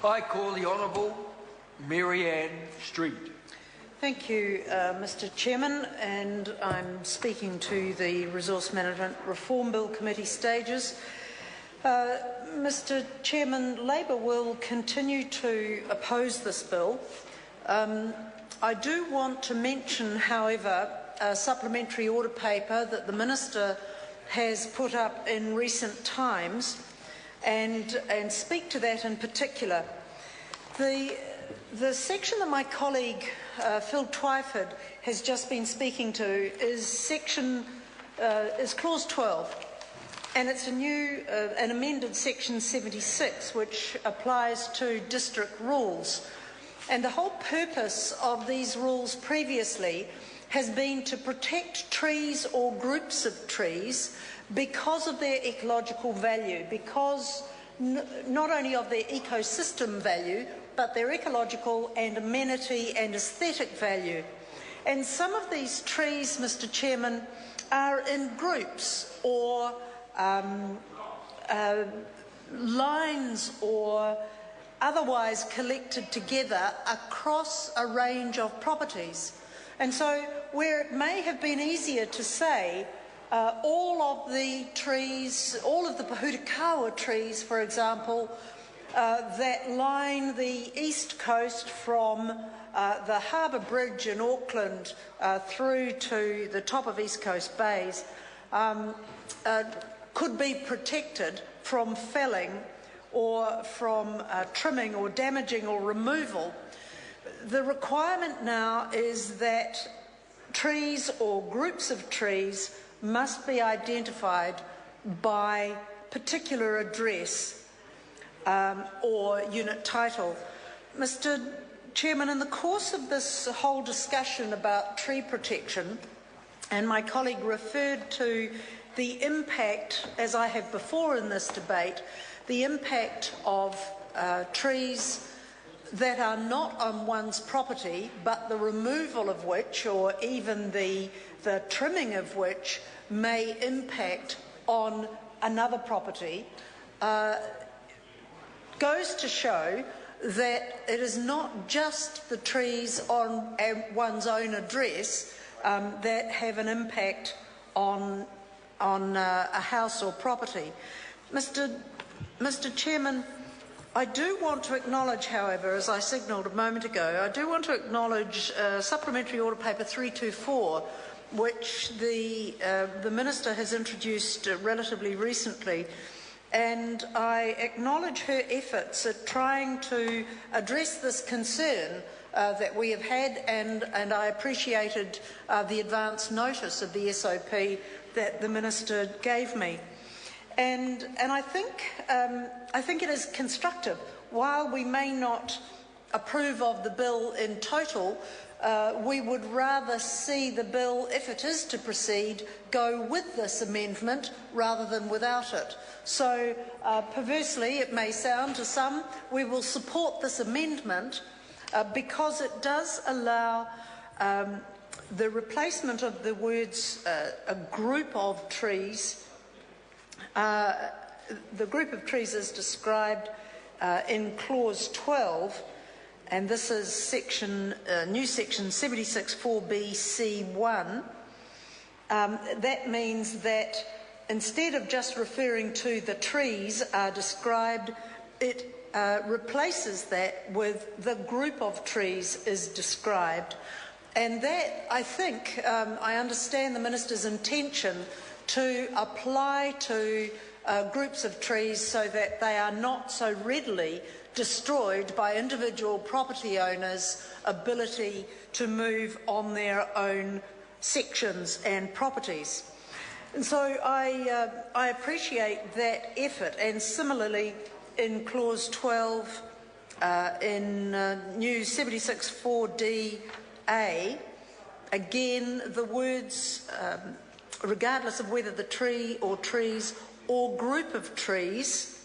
I call the Honourable Mary Ann Street. Thank you, Mr Chairman, and I'm speaking to the Resource Management Reform Bill Committee stages. Mr Chairman, Labor will continue to oppose this bill. I do want to mention, however, a supplementary order paper that the Minister has put up in recent times and speak to that in particular. The section that my colleague Phil Twyford has just been speaking to is clause 12, and it's an amended section 76, which applies to district rules. And the whole purpose of these rules previously has been to protect trees or groups of trees because of their ecological value, because not only of their ecosystem value, but their ecological and amenity and aesthetic value. And some of these trees, Mr Chairman, are in groups or lines or otherwise collected together across a range of properties. And so where it may have been easier to say all of the trees, all of the Pahutakawa trees, for example, that line the east coast from the Harbour Bridge in Auckland through to the top of East Coast Bays, could be protected from felling or from trimming or damaging or removal. The requirement now is that trees or groups of trees must be identified by particular address or unit title. Mr Chairman, in the course of this whole discussion about tree protection, and my colleague referred to the impact, as I have before in this debate, the impact of trees that are not on one's property, but the removal of which, or even the trimming of which, may impact on another property, goes to show that it is not just the trees on one's own address that have an impact on a house or property. Mr Chairman, I do want to acknowledge, however, as I signalled a moment ago, I do want to acknowledge Supplementary Order Paper 324, which the Minister has introduced relatively recently, and I acknowledge her efforts at trying to address this concern that we have had, and I appreciated the advance notice of the SOP that the Minister gave me. And I think it is constructive. While we may not approve of the bill in total, we would rather see the bill, if it is to proceed, go with this amendment rather than without it. So, perversely, it may sound to some, we will support this amendment because it does allow the replacement of the words a group of trees. The group of trees is described in clause 12, and this is new section 76(4)(b) C1. That means that instead of just referring to the trees are described, it replaces that with the group of trees is described. And that, I think, I understand the Minister's intention to apply to groups of trees so that they are not so readily destroyed by individual property owners' ability to move on their own sections and properties. And so I appreciate that effort, and similarly in clause 12 in new 76(4)(d)(a), again the words regardless of whether the tree or trees or group of trees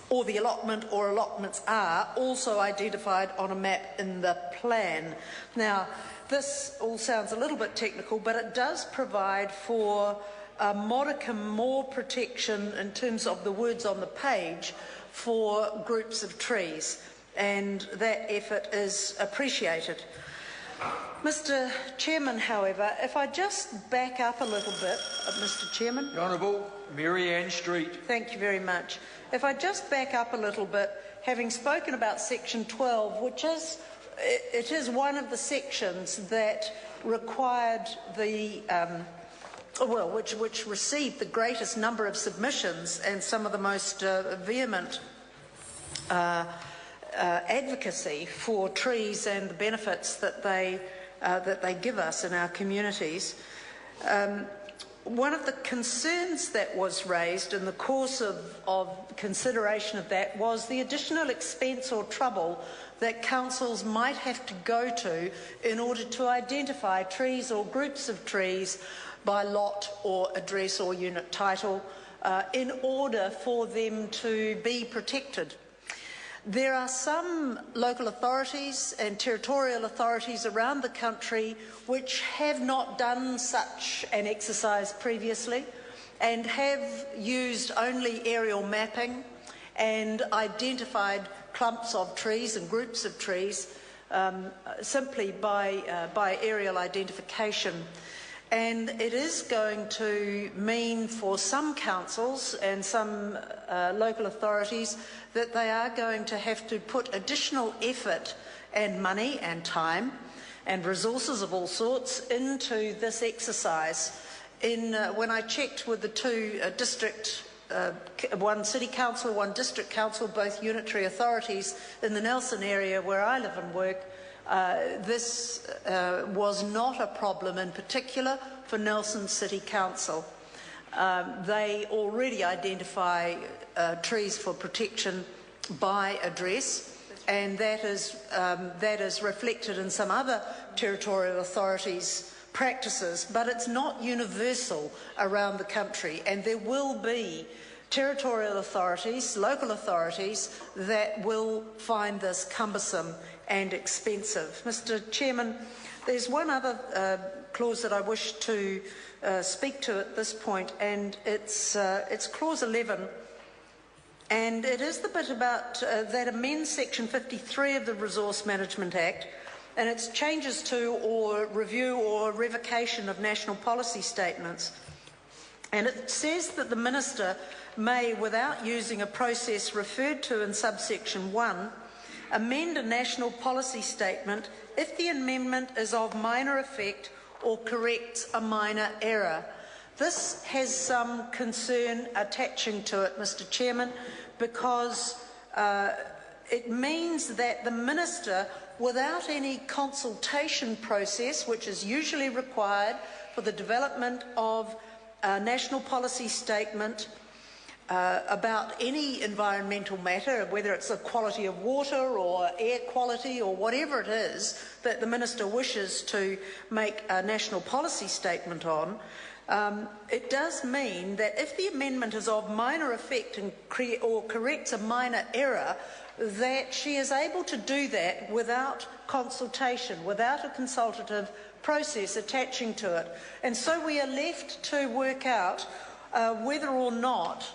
or the allotment or allotments are also identified on a map in the plan. Now, this all sounds a little bit technical, but it does provide for a modicum more protection in terms of the words on the page for groups of trees, and that effort is appreciated. Mr. Chairman, however, if I just back up a little bit, Mr. Chairman. The Honourable Mary Ann Street. Thank you very much. If I just back up a little bit, having spoken about section 12, which is one of the sections that required the which received the greatest number of submissions and some of the most vehement advocacy for trees and the benefits that they give us in our communities. One of the concerns that was raised in the course of consideration of that was the additional expense or trouble that councils might have to go to in order to identify trees or groups of trees by lot or address or unit title in order for them to be protected. There are some local authorities and territorial authorities around the country which have not done such an exercise previously and have used only aerial mapping and identified clumps of trees and groups of trees simply by aerial identification. And it is going to mean for some councils and some local authorities that they are going to have to put additional effort and money and time and resources of all sorts into this exercise. When I checked with the two one city council, one district council, both unitary authorities in the Nelson area where I live and work, this was not a problem in particular for Nelson City Council. They already identify trees for protection by address, and that is reflected in some other territorial authorities' practices, but it's not universal around the country, and there will be territorial authorities, local authorities, that will find this cumbersome and expensive. Mr. Chairman, there's one other clause that I wish to speak to at this point, and it's clause 11, and it is the bit about that amends section 53 of the Resource Management Act, and it's changes to or review or revocation of national policy statements. And it says that the Minister may, without using a process referred to in subsection 1, amend a national policy statement if the amendment is of minor effect or corrects a minor error. This has some concern attaching to it, Mr. Chairman, because it means that the Minister, without any consultation process, which is usually required for the development of a national policy statement about any environmental matter, whether it's the quality of water or air quality or whatever it is that the Minister wishes to make a national policy statement on, it does mean that if the amendment is of minor effect and or corrects a minor error, that she is able to do that without consultation, without a consultative process attaching to it. And so we are left to work out whether or not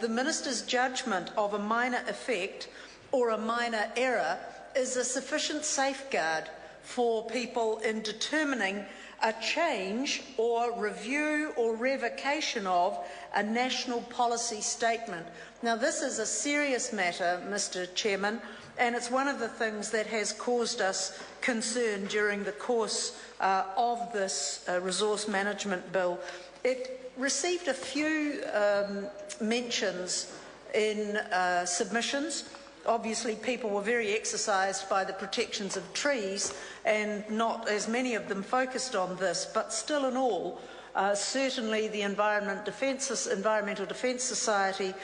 the Minister's judgment of a minor effect or a minor error is a sufficient safeguard for people in determining a change or review or revocation of a national policy statement. Now, this is a serious matter, Mr. Chairman, and it's one of the things that has caused us concern during the course of this resource management bill. It received a few mentions in submissions. Obviously, people were very exercised by the protections of trees, and not as many of them focused on this, but still in all, certainly the Environmental Defence Society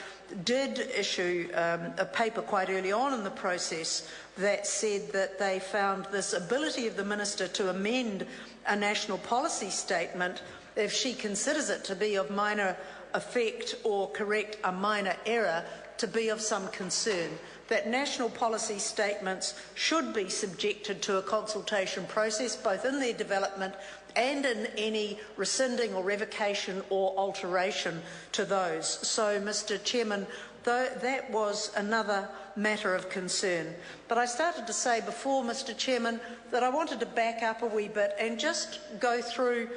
did issue a paper quite early on in the process that said that they found this ability of the Minister to amend a national policy statement if she considers it to be of minor effect or correct a minor error to be of some concern, that national policy statements should be subjected to a consultation process, both in their development and in any rescinding or revocation or alteration to those. So, Mr Chairman, that was another matter of concern. But I started to say before, Mr Chairman, that I wanted to back up a wee bit and just go through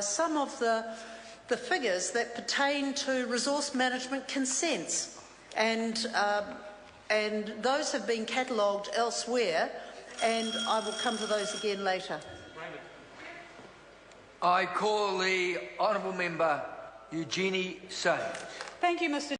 some of the figures that pertain to resource management consents. And those have been catalogued elsewhere, and I will come to those again later. I call the honourable member Eugenie Sayes. Thank you, Mr